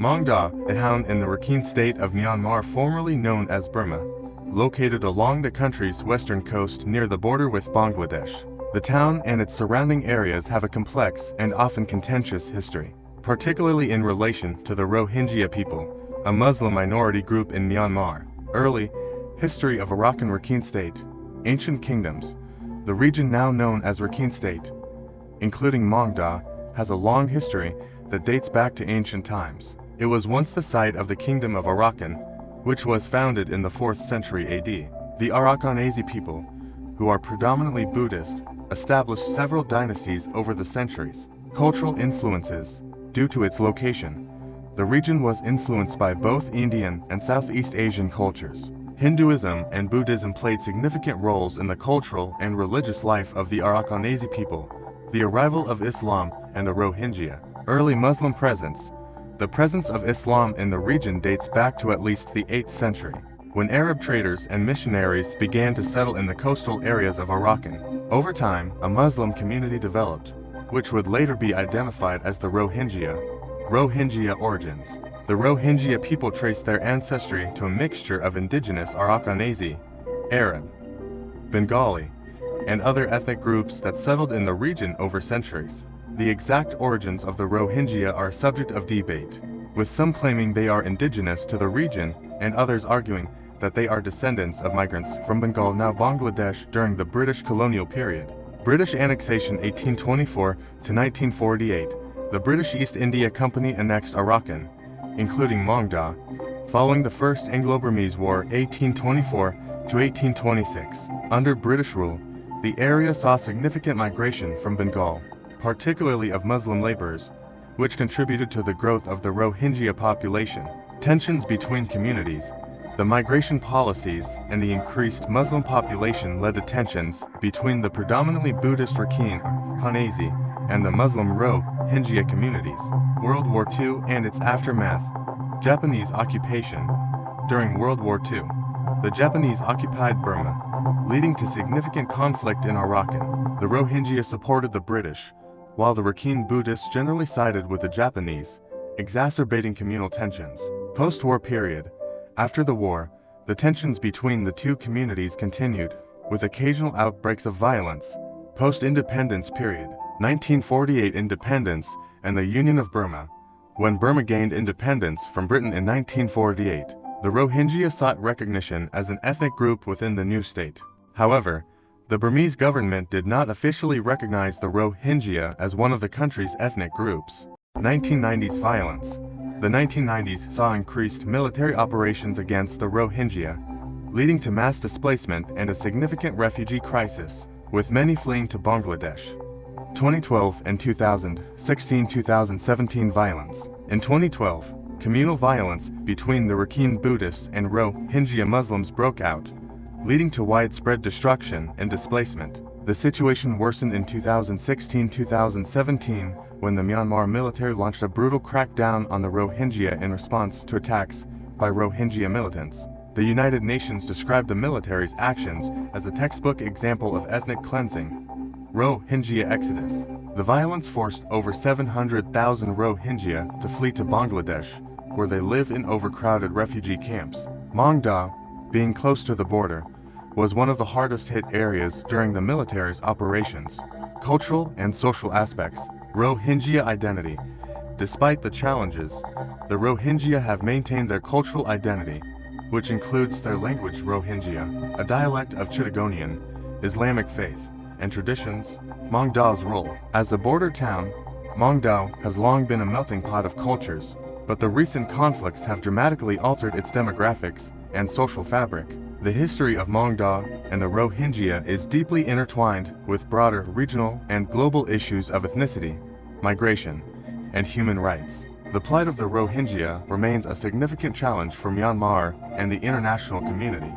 Maung Daw, a town in the Arakan State of Myanmar formerly known as Burma, located along the country's western coast near the border with Bangladesh. The town and its surrounding areas have a complex and often contentious history, particularly in relation to the Rohingya people, a Muslim minority group in Myanmar. Early history of Arakan State. Ancient kingdoms. The region now known as Rakhine State, including Maung Daw, has a long history that dates back to ancient times. It was once the site of the kingdom of Arakan, which was founded in the 4th century AD. The Arakan people, who are predominantly Buddhist, established several dynasties over the centuries. Cultural influences. Due to its location, the region was influenced by both Indian and Southeast Asian cultures. Hinduism and Buddhism played significant roles in the cultural and religious life of the Arakan people. The arrival of Islam and the Rohingya. Early Muslim presence. The presence of Islam in the region dates back to at least the 8th century, when Arab traders and missionaries began to settle in the coastal areas of Arakan. Over time, a Muslim community developed, which would later be identified as the Rohingya. Rohingya origins. The Rohingya people trace their ancestry to a mixture of indigenous Arakan, Arab, Bengali, and other ethnic groups that settled in the region over centuries. The exact origins of the Rohingya are a subject of debate, with some claiming they are indigenous to the region and others arguing that they are descendants of migrants from Bengal, now Bangladesh, during the British colonial period. British annexation 1824 to 1948. The British East India Company annexed Arakan, including Maung Daw, following the First Anglo-Burmese War 1824 to 1826. Under British rule, the area saw significant migration from Bengal, particularly of Muslim laborers, which contributed to the growth of the Rohingya population. Tensions between communities. The migration policies and the increased Muslim population led to tensions between the predominantly Buddhist Rakhine and the Muslim Rohingya communities. World War II and its aftermath. Japanese occupation. During World War II, the Japanese occupied Burma, leading to significant conflict in Arakan. The Rohingya supported the British, while the Rakhine Buddhists generally sided with the Japanese, exacerbating communal tensions. Post-war period. After the war, the tensions between the two communities continued, with occasional outbreaks of violence. Post-independence period. 1948 independence and the Union of Burma. When Burma gained independence from Britain in 1948, the Rohingya sought recognition as an ethnic group within the new state. However, the Burmese government did not officially recognize the Rohingya as one of the country's ethnic groups. 1990s violence. The 1990s saw increased military operations against the Rohingya, leading to mass displacement and a significant refugee crisis, with many fleeing to Bangladesh. 2012 and 2016-2017 violence. In 2012, communal violence between the Rakhine Buddhists and Rohingya Muslims broke out, leading to widespread destruction and displacement. The situation worsened in 2016-2017 when the Myanmar military launched a brutal crackdown on the Rohingya in response to attacks by Rohingya militants. The United Nations described the military's actions as a textbook example of ethnic cleansing. Rohingya exodus. The violence forced over 700,000 Rohingya to flee to Bangladesh, where they live in overcrowded refugee camps. Maung Daw, being close to the border, was one of the hardest hit areas during the military's operations. Cultural and social aspects. Rohingya identity. Despite the challenges, the Rohingya have maintained their cultural identity, which includes their language Rohingya, a dialect of Chittagonian, Islamic faith, and traditions. Maung Daw's role. As a border town, Maung Daw has long been a melting pot of cultures, but the recent conflicts have dramatically altered its demographics and social fabric. The history of Maung Daw and the Rohingya is deeply intertwined with broader regional and global issues of ethnicity, migration, and human rights. The plight of the Rohingya remains a significant challenge for Myanmar and the international community.